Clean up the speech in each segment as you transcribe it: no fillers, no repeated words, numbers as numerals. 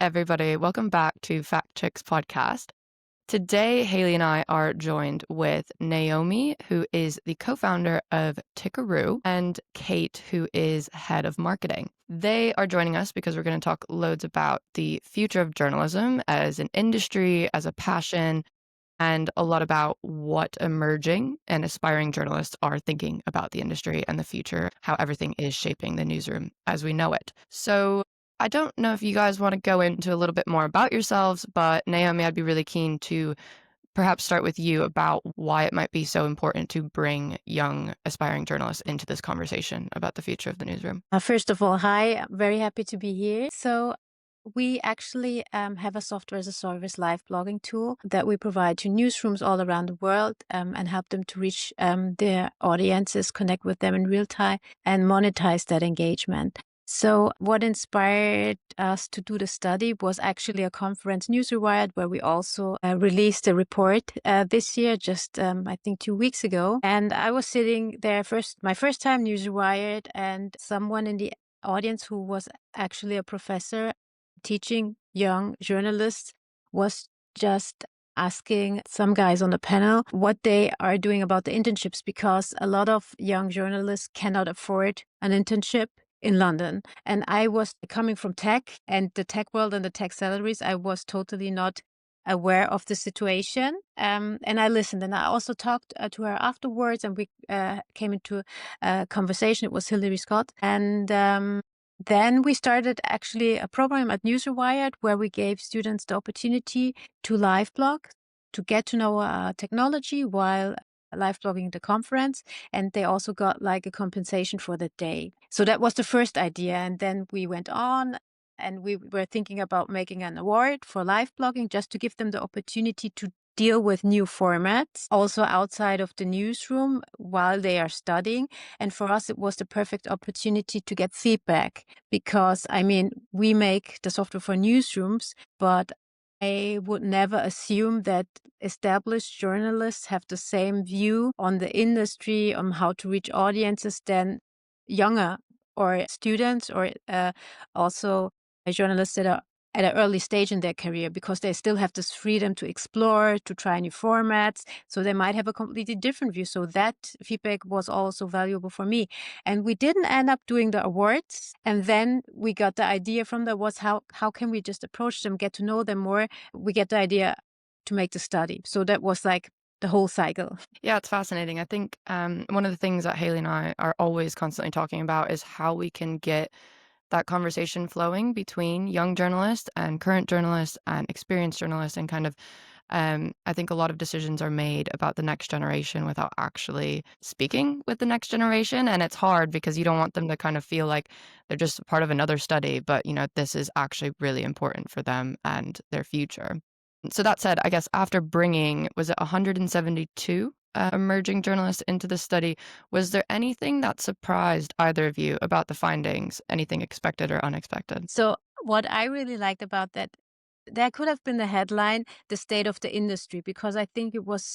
everybody. Welcome back to Fact Chicks podcast. Today, Haley and I are joined with Naomi, who is the co-founder of Tickaroo, and Kate, who is head of marketing. They are joining us because we're going to talk loads about the future of journalism as an industry, as a passion, and a lot about what emerging and aspiring journalists are thinking about the industry and the future, how everything is shaping the newsroom as we know it. So I don't know if you guys want to go into a little bit more about yourselves, but Naomi, I'd be really keen to perhaps start with you about why it might be so important to bring young aspiring journalists into this conversation about the future of the newsroom. First of all, hi, I'm very happy to be here. So we actually have a software as a service live blogging tool that we provide to newsrooms all around the world and help them to reach their audiences, connect with them in real time, and monetize that engagement. So what inspired us to do the study was actually a conference, Newsrewired, where we also released a report this year, just I think 2 weeks ago. And I was sitting there my first time Newsrewired, and someone in the audience who was actually a professor teaching young journalists was just asking some guys on the panel what they are doing about the internships, because a lot of young journalists cannot afford an internship in London. And I was coming from tech and the tech world and the tech salaries. I was totally not aware of the situation. And I listened, and I also talked to her afterwards, and we came into a conversation. It was Hillary Scott. And then we started actually a program at Newsrewired where we gave students the opportunity to live blog, to get to know technology while live blogging the conference. And they also got like a compensation for the day. So that was the first idea. And then we went on and we were thinking about making an award for live blogging just to give them the opportunity to deal with new formats, also outside of the newsroom while they are studying. And for us, it was the perfect opportunity to get feedback because, I mean, we make the software for newsrooms, but I would never assume that established journalists have the same view on the industry, on how to reach audiences than younger or students or also journalists that are at an early stage in their career, because they still have this freedom to explore, to try new formats. So they might have a completely different view. So that feedback was also valuable for me. And we didn't end up doing the awards. And then we got the idea from that was how can we just approach them, get to know them more? We get the idea to make the study. So that was like the whole cycle. Yeah, it's fascinating. I think one of the things that Haley and I are always constantly talking about is how we can get that conversation flowing between young journalists and current journalists and experienced journalists, and kind of I think a lot of decisions are made about the next generation without actually speaking with the next generation. And it's hard because you don't want them to kind of feel like they're just part of another study, but this is actually really important for them and their future. So that said, I guess after bringing, was it 172 emerging journalists into the study, was there anything that surprised either of you about the findings, anything expected or unexpected? So what I really liked about that could have been the headline, "The State of the Industry," because I think it was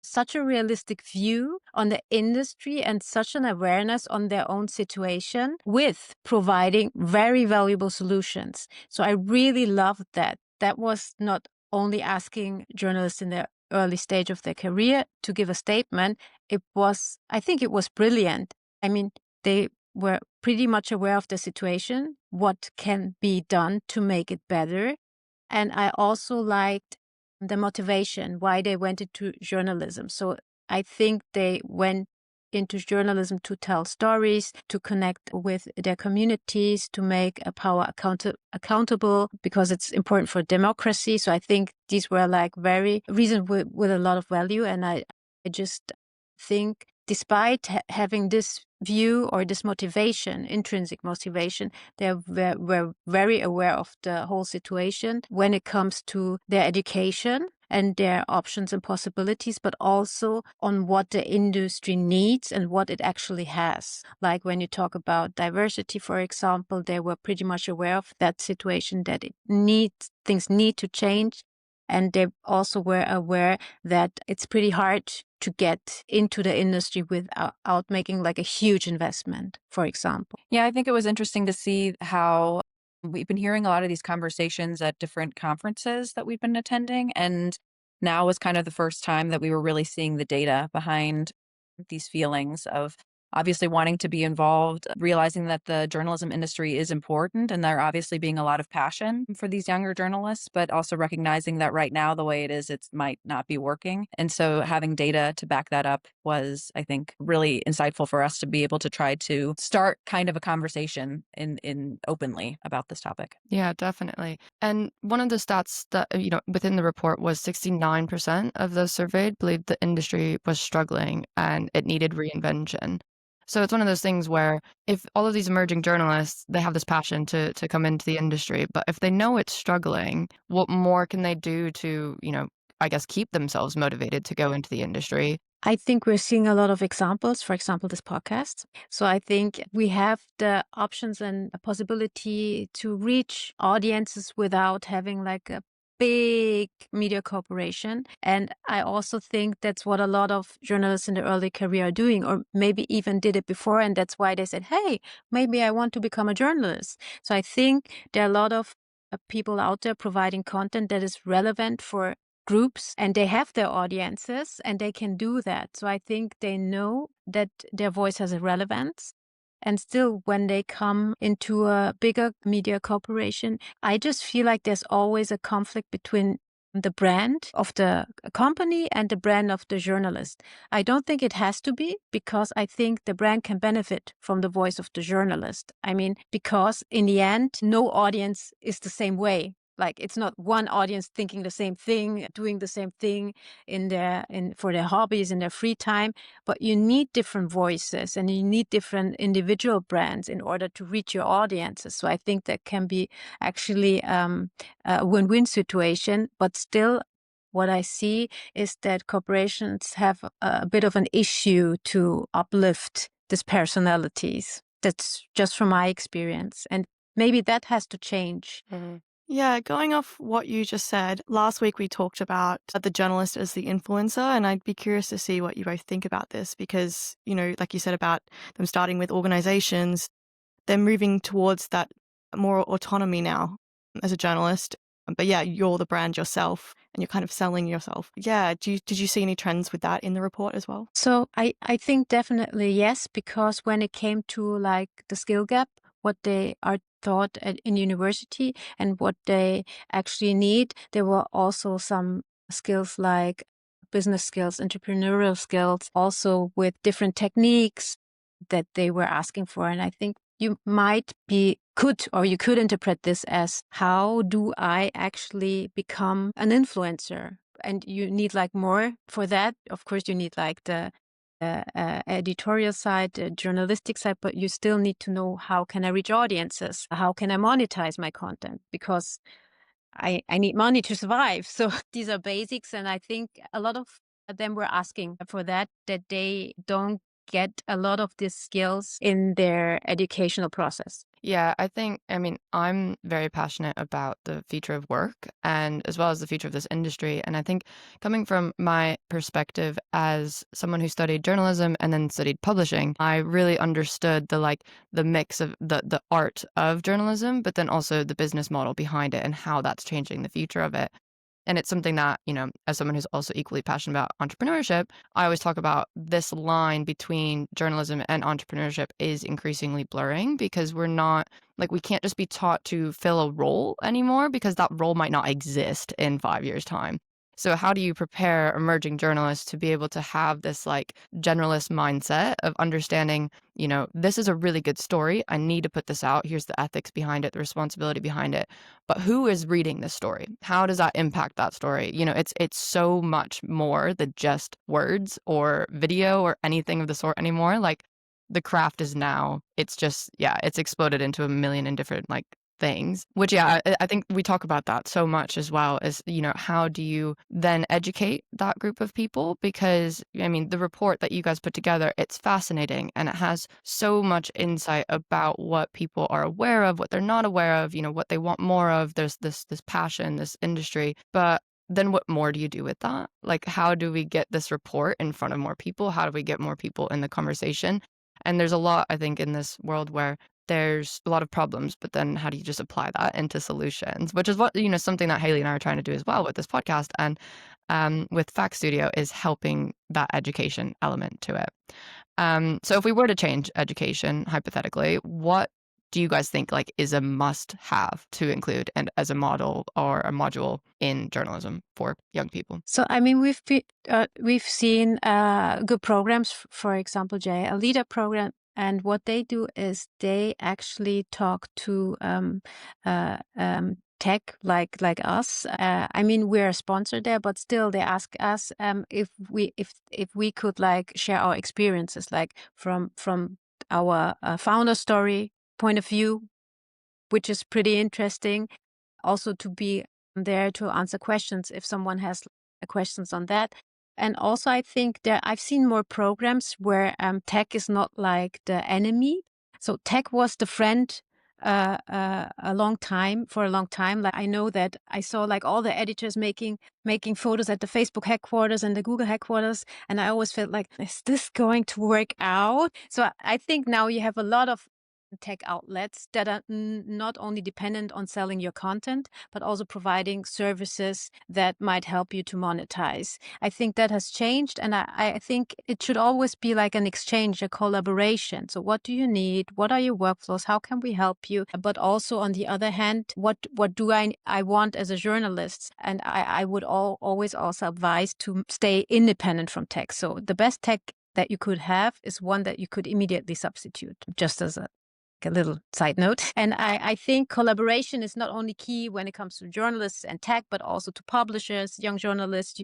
such a realistic view on the industry and such an awareness on their own situation with providing very valuable solutions. So I really loved that. That was not only asking journalists in the early stage of their career to give a statement. I think it was brilliant. I mean, they were pretty much aware of the situation, what can be done to make it better. And I also liked the motivation, why they went into journalism. So I think they went into journalism to tell stories, to connect with their communities, to make a power accountable, because it's important for democracy. So I think these were like very reasons with a lot of value. And I just think despite having this view or this motivation, intrinsic motivation, they were very aware of the whole situation when it comes to their education and their options and possibilities, but also on what the industry needs and what it actually has. Like when you talk about diversity, for example, they were pretty much aware of that situation, that things need to change. And they also were aware that it's pretty hard to get into the industry without making like a huge investment, for example. Yeah, I think it was interesting to see how We've been hearing a lot of these conversations at different conferences that we've been attending, and now was kind of the first time that we were really seeing the data behind these feelings of obviously wanting to be involved, realizing that the journalism industry is important and there obviously being a lot of passion for these younger journalists, but also recognizing that right now, the way it is, it might not be working. And so having data to back that up was, I think, really insightful for us to be able to try to start kind of a conversation in openly about this topic. Yeah, definitely. And one of the stats that, within the report was 69% of those surveyed believed the industry was struggling and it needed reinvention. So it's one of those things where if all of these emerging journalists, they have this passion to come into the industry, but if they know it's struggling, what more can they do to, I guess keep themselves motivated to go into the industry? I think we're seeing a lot of examples, for example, this podcast. So I think we have the options and a possibility to reach audiences without having like a big media corporation. And I also think that's what a lot of journalists in the early career are doing, or maybe even did it before. And that's why they said, hey, maybe I want to become a journalist. So I think there are a lot of people out there providing content that is relevant for groups, and they have their audiences and they can do that. So I think they know that their voice has a relevance. And still, when they come into a bigger media corporation, I just feel like there's always a conflict between the brand of the company and the brand of the journalist. I don't think it has to be, because I think the brand can benefit from the voice of the journalist. I mean, because in the end, no audience is the same way. Like, it's not one audience thinking the same thing, doing the same thing for their hobbies in their free time. But you need different voices and you need different individual brands in order to reach your audiences. So I think that can be actually a win-win situation. But still, what I see is that corporations have a bit of an issue to uplift these personalities. That's just from my experience. And maybe that has to change. Yeah, going off what you just said, last week we talked about the journalist as the influencer, and I'd be curious to see what you both think about this because, like you said about them starting with organizations, they're moving towards that more autonomy now as a journalist. But yeah, you're the brand yourself and you're kind of selling yourself. Yeah, did you see any trends with that in the report as well? So I think definitely yes, because when it came to like the skill gap, what they are taught in university and what they actually need, there were also some skills like business skills, entrepreneurial skills, also with different techniques that they were asking for. And I think you could interpret this as, how do I actually become an influencer? And you need like more for that. Of course, you need like the editorial side, the journalistic side, but you still need to know, how can I reach audiences? How can I monetize my content? Because I need money to survive. So these are basics. And I think a lot of them were asking for that they don't get a lot of these skills in their educational process. Yeah, I'm very passionate about the future of work and as well as the future of this industry. And I think coming from my perspective as someone who studied journalism and then studied publishing, I really understood the mix of the art of journalism, but then also the business model behind it and how that's changing the future of it. And it's something that, as someone who's also equally passionate about entrepreneurship, I always talk about this line between journalism and entrepreneurship is increasingly blurring because we can't just be taught to fill a role anymore because that role might not exist in 5 years' time. So how do you prepare emerging journalists to be able to have this generalist mindset of understanding, this is a really good story. I need to put this out. Here's the ethics behind it, the responsibility behind it. But who is reading this story? How does that impact that story? It's so much more than just words or video or anything of the sort anymore. Like the craft is now, it's just, yeah, it's exploded into a million and different things, which, yeah, I think we talk about that so much as well as, how do you then educate that group of people? Because, the report that you guys put together, it's fascinating and it has so much insight about what people are aware of, what they're not aware of, what they want more of. There's this passion, this industry, but then what more do you do with that? Like, how do we get this report in front of more people? How do we get more people in the conversation? And there's a lot, I think, in this world where there's a lot of problems, but then how do you just apply that into solutions? Which is what, something that Haley and I are trying to do as well with this podcast and with Fact Studio is helping that education element to it. So if we were to change education, hypothetically, what do you guys think like is a must have to include and as a model or a module in journalism for young people? So, I mean, we've seen good programs, for example, Jay, a leader program. And what they do is they actually talk to tech like us. I mean, we're a sponsor there, but still they ask us if we could like share our experiences, like from our founder story point of view, which is pretty interesting. Also to be there to answer questions if someone has questions on that. And also, I think that I've seen more programs where tech is not like the enemy. So tech was the friend a long time. Like I know that I saw like all the editors making photos at the Facebook headquarters and the Google headquarters, and I always felt like, is this going to work out? So I think now you have a lot of tech outlets that are not only dependent on selling your content, but also providing services that might help you to monetize. I think that has changed, and I think it should always be like an exchange, a collaboration. So what do you need? What are your workflows? How can we help you? But also on the other hand, what do I want as a journalist? And I would always also advise to stay independent from tech. So the best tech that you could have is one that you could immediately substitute, just as a little side note. And I think collaboration is not only key when it comes to journalists and tech, but also to publishers, young journalists,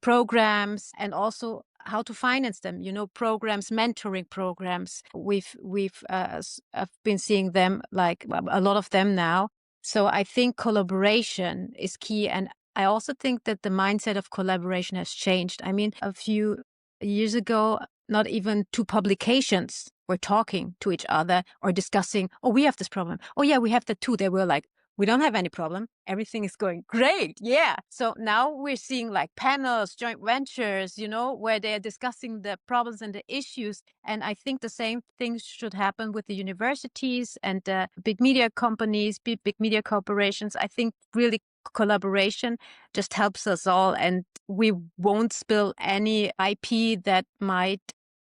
programs, and also how to finance them. Programs, mentoring programs. We've I've been seeing them, like a lot of them now. So I think collaboration is key, and I also think that the mindset of collaboration has changed. I mean, a few years ago, not even two publications were talking to each other or discussing, oh, we have this problem. Oh, yeah, we have that too. They were like, we don't have any problem. Everything is going great. Yeah. So now we're seeing like panels, joint ventures, where they're discussing the problems and the issues. And I think the same thing should happen with the universities and the big media companies, big media corporations. I think really collaboration just helps us all, and we won't spill any IP that might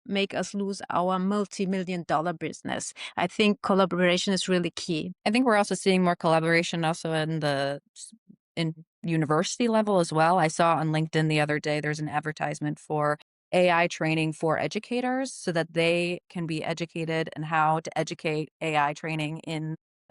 make us lose our multi-million-dollar business. I think collaboration is really key. I think we're also seeing more collaboration also in university level as well. I saw on LinkedIn the other day, there's an advertisement for AI training for educators so that they can be educated in how to educate AI training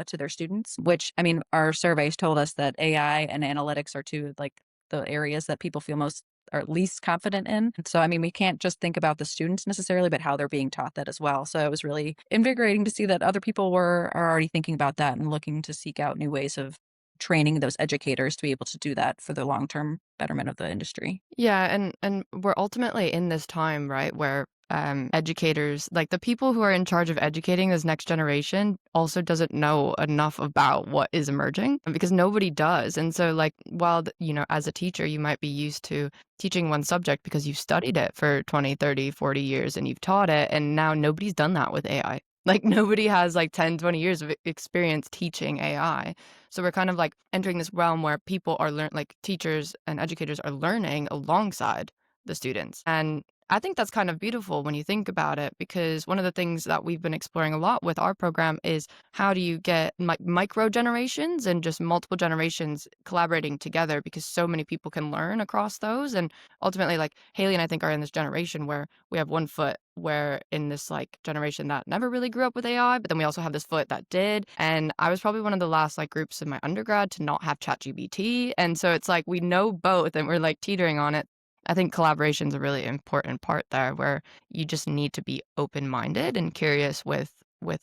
to their students, which, I mean, our surveys told us that AI and analytics are two like the areas that people feel most are least confident in. So, I mean, we can't just think about the students necessarily, but how they're being taught that as well. So it was really invigorating to see that other people are already thinking about that and looking to seek out new ways of training those educators to be able to do that for the long-term betterment of the industry. Yeah, and we're ultimately in this time, right, where educators, like the people who are in charge of educating this next generation, also doesn't know enough about what is emerging because nobody does. And so, like, while, as a teacher, you might be used to teaching one subject because you've studied it for 20, 30, 40 years and you've taught it. And now nobody's done that with AI. Like nobody has like 10, 20 years of experience teaching AI. So we're kind of like entering this realm where people are like teachers and educators are learning alongside the students. And I think that's kind of beautiful when you think about it, because one of the things that we've been exploring a lot with our program is how do you get micro generations and just multiple generations collaborating together, because so many people can learn across those. And ultimately, like Haley and I think are in this generation where we have one foot where in this like generation that never really grew up with AI, but then we also have this foot that did. And I was probably one of the last like groups in my undergrad to not have ChatGPT. And so it's like we know both and we're like teetering on it. I think collaboration is a really important part there, where you just need to be open-minded and curious with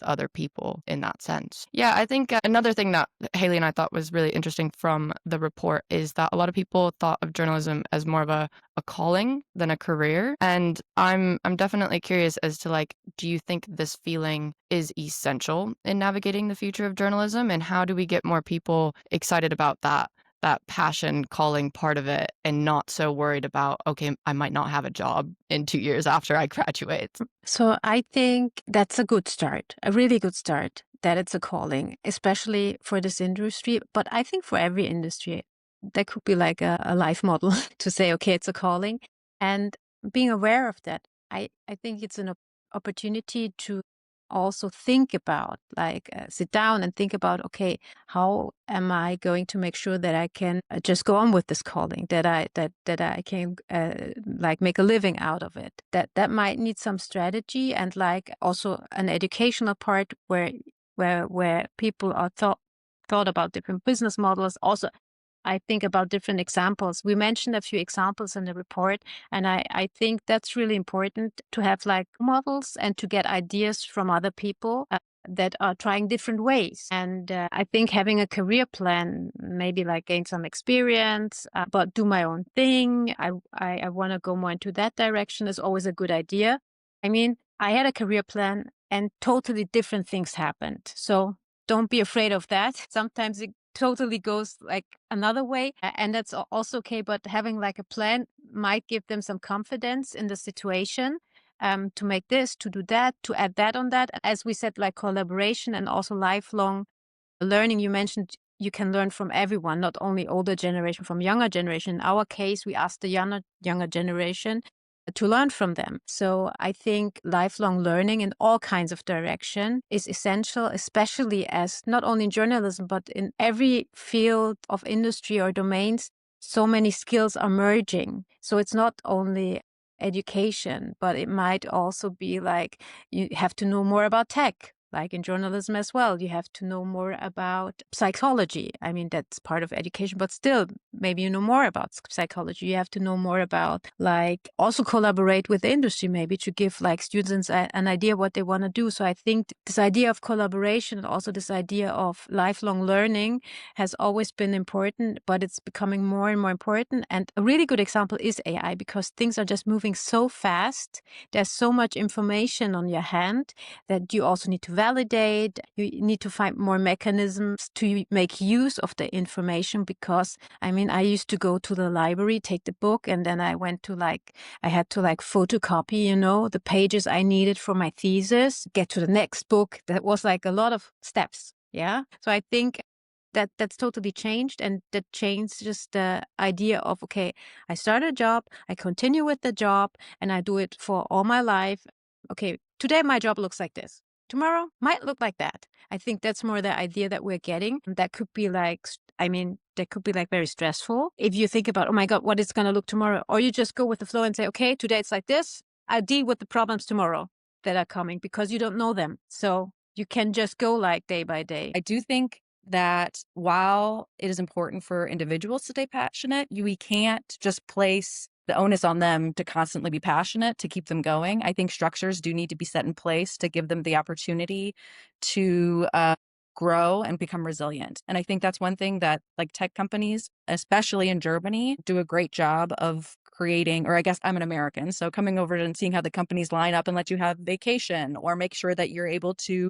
other people in that sense. Yeah, I think another thing that Haley and I thought was really interesting from the report is that a lot of people thought of journalism as more of a calling than a career. And I'm definitely curious as to like, do you think this feeling is essential in navigating the future of journalism? And how do we get more people excited about that that passion calling part of it and not so worried about, okay, I might not have a job in 2 years after I graduate? So I think that's a good start, a really good start, that it's a calling, especially for this industry. But I think for every industry, that could be like a life model to say, okay, it's a calling. And being aware of that, I think it's an opportunity to also think about, like, sit down and think about, okay, how am I going to make sure that I can just go on with this calling, that I can like make a living out of it. That might need some strategy and like also an educational part where people are thought about different business models. Also, I think about different examples. We mentioned a few examples in the report, and I think that's really important to have like models and to get ideas from other people that are trying different ways. And I think having a career plan, maybe like gain some experience, but do my own thing. I want to go more into that direction is always a good idea. I mean, I had a career plan and totally different things happened. So don't be afraid of that. Sometimes it totally goes like another way, and that's also okay. But having like a plan might give them some confidence in the situation, to make this, to do that, to add that on that. As we said, like collaboration and also lifelong learning. You mentioned you can learn from everyone, not only older generation, from younger generation. In our case, we asked the younger generation to learn from them. So I think lifelong learning in all kinds of direction is essential, especially as not only in journalism, but in every field of industry or domains, so many skills are merging. So it's not only education, but it might also be like you have to know more about tech. Like in journalism as well, you have to know more about psychology. I mean, that's part of education, but still, maybe you know more about psychology. You have to know more about, like, also collaborate with the industry, maybe to give like students an idea what they want to do. So I think this idea of collaboration and also this idea of lifelong learning has always been important, but it's becoming more and more important. And a really good example is AI, because things are just moving so fast. There's so much information on your hand that you also need to validate. You need to find more mechanisms to make use of the information, because I mean, I used to go to the library, take the book, and then I had to photocopy, the pages I needed for my thesis, get to the next book. That was like a lot of steps. Yeah. So I think that's totally changed, and that changed just the idea of, okay, I start a job, I continue with the job, and I do it for all my life. Okay, today my job looks like this. Tomorrow might look like that. I think that's more the idea that we're getting. That could be like, that could be like very stressful if you think about, oh my God, what it's going to look tomorrow. Or you just go with the flow and say, okay, today it's like this. I'll deal with the problems tomorrow that are coming, because you don't know them. So you can just go like day by day. I do think that while it is important for individuals to stay passionate, we can't just place the onus on them to constantly be passionate to keep them going. I think structures do need to be set in place to give them the opportunity to grow and become resilient. And I think that's one thing that like tech companies, especially in Germany, do a great job of creating. Or I guess I'm an American, so coming over and seeing how the companies line up and let you have vacation or make sure that you're able to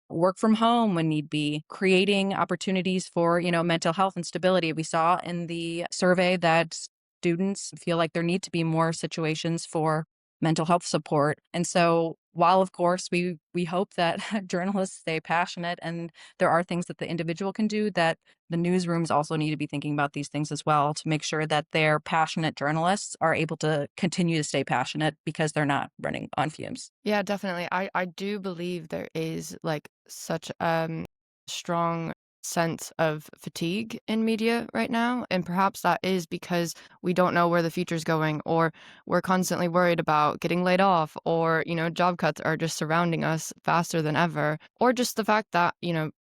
work from home when need be, creating opportunities for, mental health and stability. We saw in the survey that students feel like there need to be more situations for mental health support. And so while of course we hope that journalists stay passionate and there are things that the individual can do, that the newsrooms also need to be thinking about these things as well to make sure that their passionate journalists are able to continue to stay passionate because they're not running on fumes. Yeah, definitely. I do believe there is like such a strong sense of fatigue in media right now. And perhaps that is because we don't know where the future's going, or we're constantly worried about getting laid off, or, job cuts are just surrounding us faster than ever, or just the fact that,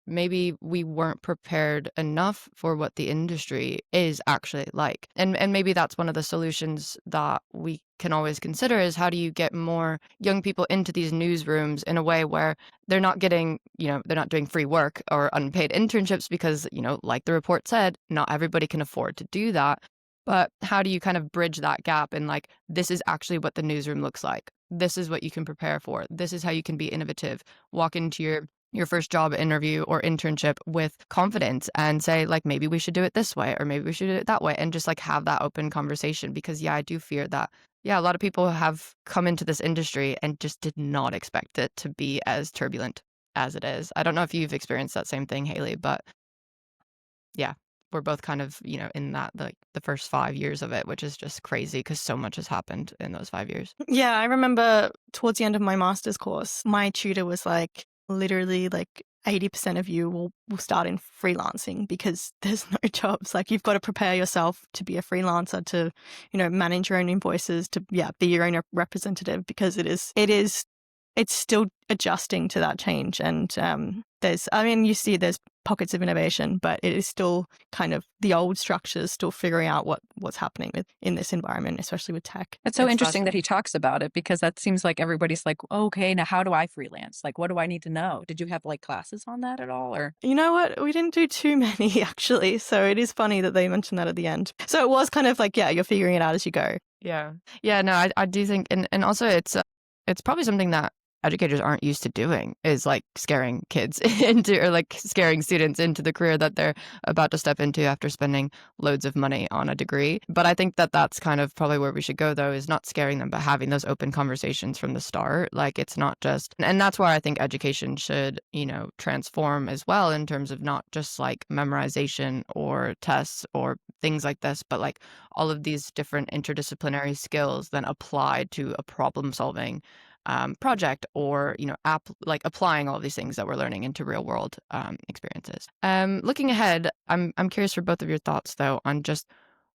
maybe we weren't prepared enough for what the industry is actually like. And maybe that's one of the solutions that we can always consider, is how do you get more young people into these newsrooms in a way where they're not getting, they're not doing free work or unpaid internships, because, like the report said, not everybody can afford to do that. But how do you kind of bridge that gap, and like, this is actually what the newsroom looks like. This is what you can prepare for. This is how you can be innovative. Walk into your your first job interview or internship with confidence and say, like, maybe we should do it this way or maybe we should do it that way, and just like have that open conversation. Because I do fear that a lot of people have come into this industry and just did not expect it to be as turbulent as it is. I don't know if you've experienced that same thing, Haley, but yeah, we're both kind of, in that, like, the first 5 years of it, which is just crazy because so much has happened in those 5 years. Yeah, I remember towards the end of my master's course, my tutor was like, literally, like, 80% of you will start in freelancing because there's no jobs. Like, you've got to prepare yourself to be a freelancer, to, manage your own invoices, to, be your own representative, because it's still adjusting to that change. And you see there's pockets of innovation, but it is still kind of the old structures still figuring out what's happening in this environment, especially with tech. It's so It's interesting that he talks about it, because that seems like everybody's like, okay, now how do I freelance? Like, what do I need to know? Did you have like classes on that at all? Or You know what? We didn't do too many, actually. So it is funny that they mentioned that at the end. So it was kind of like, you're figuring it out as you go. Yeah. Yeah, no, I do think, and also it's probably something that educators aren't used to doing, is like scaring kids into, or like scaring students into the career that they're about to step into after spending loads of money on a degree. But I think that that's kind of probably where we should go, though, is not scaring them, but having those open conversations from the start. Like, it's not just, and that's why I think education should, transform as well, in terms of not just like memorization or tests or things like this, but like all of these different interdisciplinary skills then applied to a problem solving project, or like applying all of these things that we're learning into real world experiences. Looking ahead, I'm curious for both of your thoughts, though, on just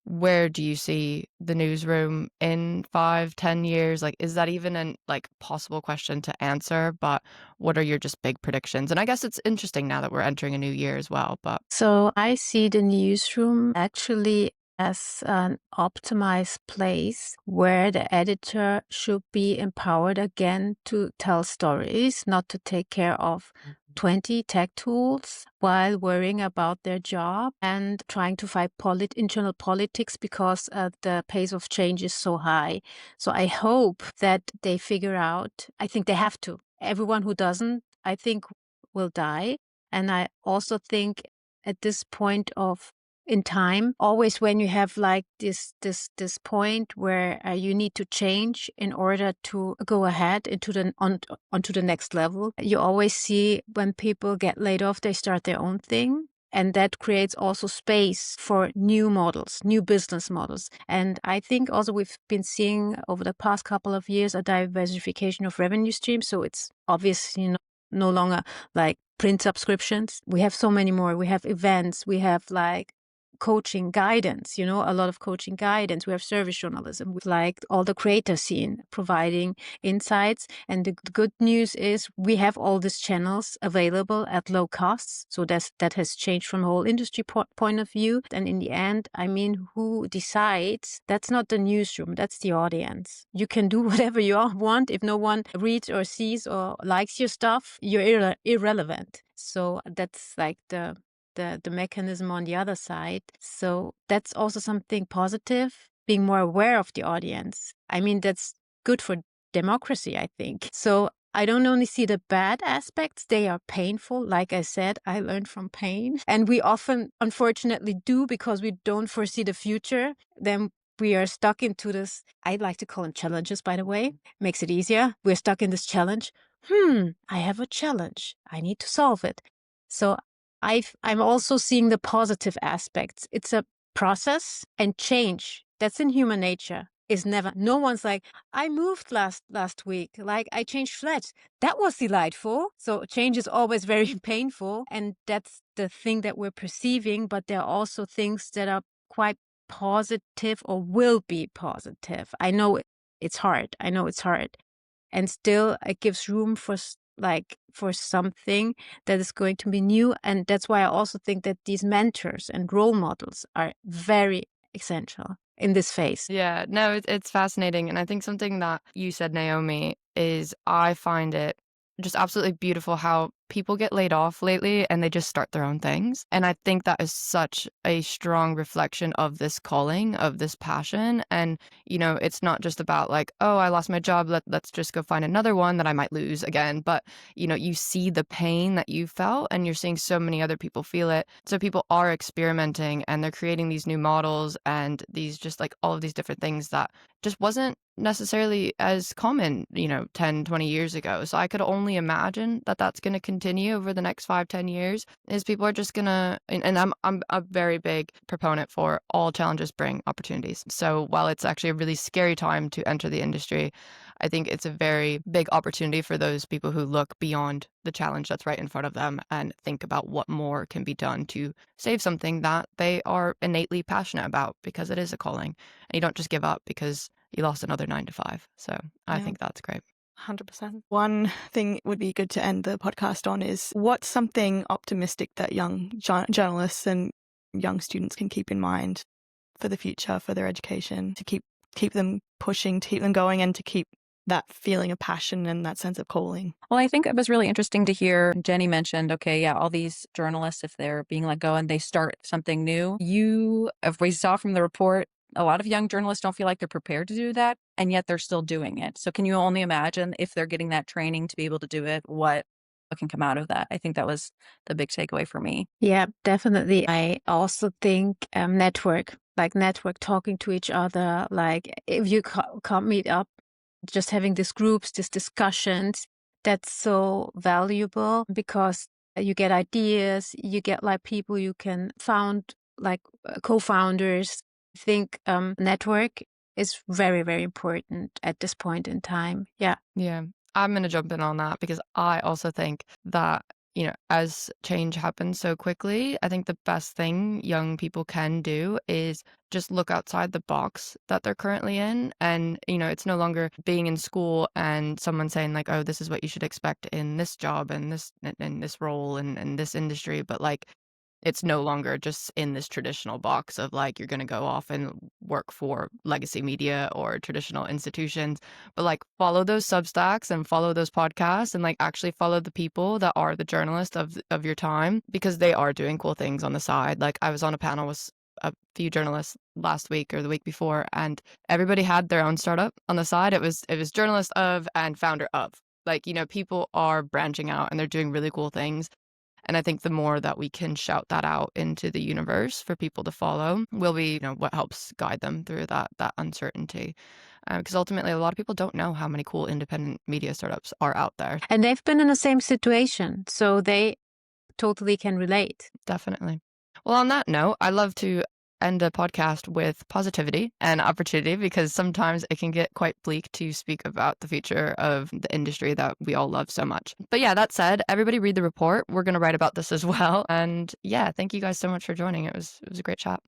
where do you see the newsroom in 5-10 years? Like, is that even an like possible question to answer? But what are your just big predictions? And I guess it's interesting now that we're entering a new year as well. But So I see the newsroom actually as an optimized place where the editor should be empowered again to tell stories, not to take care of 20 tech tools while worrying about their job and trying to fight internal politics, because the pace of change is so high. So I hope that they figure out, I think they have to. Everyone who doesn't, I think, will die. And I also think at this point in time, always when you have like this point where you need to change in order to go ahead onto the next level, you always see when people get laid off, they start their own thing. And that creates also space for new models, new business models. And I think also we've been seeing over the past couple of years a diversification of revenue streams. So it's obviously no longer like print subscriptions. We have so many more. We have events. We have like coaching guidance, a lot of coaching guidance. We have service journalism, with like all the creator scene providing insights. And the good news is we have all these channels available at low costs. So that has changed from a whole industry point of view. And in the end, who decides? That's not the newsroom, that's the audience. You can do whatever you want. If no one reads or sees or likes your stuff, you're irrelevant. So that's like the mechanism on the other side. So that's also something positive, being more aware of the audience. That's good for democracy, I think. So I don't only see the bad aspects, they are painful. Like I said, I learned from pain. And we often, unfortunately, do, because we don't foresee the future. Then we are stuck into this, I'd like to call them challenges, by the way. Makes it easier. We're stuck in this challenge. I have a challenge. I need to solve it. So I'm also seeing the positive aspects. It's a process, and change, that's in human nature, is never, no one's like, I moved last week, like I changed flats. That was delightful. So change is always very painful, and that's the thing that we're perceiving. But there are also things that are quite positive, or will be positive. I know it's hard. And still it gives room for something that is going to be new. And that's why I also think that these mentors and role models are very essential in this phase. Yeah, no, it's fascinating. And I think something that you said, Naomi, is I find it just absolutely beautiful how people get laid off lately and they just start their own things. And I think that is such a strong reflection of this calling, of this passion. And, it's not just about like, oh, I lost my job. Let's just go find another one that I might lose again. But, you see the pain that you felt and you're seeing so many other people feel it. So people are experimenting and they're creating these new models and these just like all of these different things that just wasn't necessarily as common, 10, 20 years ago. So I could only imagine that that's going to continue over the next 5, 10 years is people are just going to, and I'm a very big proponent for all challenges bring opportunities. So while it's actually a really scary time to enter the industry, I think it's a very big opportunity for those people who look beyond the challenge that's right in front of them and think about what more can be done to save something that they are innately passionate about because it is a calling. And you don't just give up because you lost another 9 to 5. So I Yeah. think that's great. 100%. One thing would be good to end the podcast on is what's something optimistic that young journalists and young students can keep in mind for the future, for their education, to keep them pushing, to keep them going, and to keep that feeling of passion and that sense of calling. Well, I think it was really interesting to hear Jenny mentioned, okay, yeah, all these journalists, if they're being let go and they start something new, if we saw from the report, a lot of young journalists don't feel like they're prepared to do that, and yet they're still doing it. So can you only imagine if they're getting that training to be able to do it, what can come out of that? I think that was the big takeaway for me. Yeah, definitely. I also think network talking to each other, like if you can't meet up, just having these groups, these discussions, that's so valuable because you get ideas, you get like people you can found like co-founders. I think network is very, very important at this point in time. Yeah. Yeah, I'm going to jump in on that because I also think that, as change happens so quickly, I think the best thing young people can do is just look outside the box that they're currently in. And, it's no longer being in school and someone saying like, oh, this is what you should expect in this job and this role and this industry. But like, it's no longer just in this traditional box of like you're going to go off and work for legacy media or traditional institutions, but like follow those substacks and follow those podcasts and like actually follow the people that are the journalists of your time because they are doing cool things on the side. Like I was on a panel with a few journalists last week or the week before and everybody had their own startup on the side. It was journalist of and founder of. Like, people are branching out and they're doing really cool things. And I think the more that we can shout that out into the universe for people to follow will be, what helps guide them through that uncertainty. Because ultimately, a lot of people don't know how many cool independent media startups are out there. And they've been in the same situation, so they totally can relate. Definitely. Well, on that note, I love to end a podcast with positivity and opportunity because sometimes it can get quite bleak to speak about the future of the industry that we all love so much. But yeah, that said, everybody read the report. We're going to write about this as well. And yeah, thank you guys so much for joining. It was a great chat.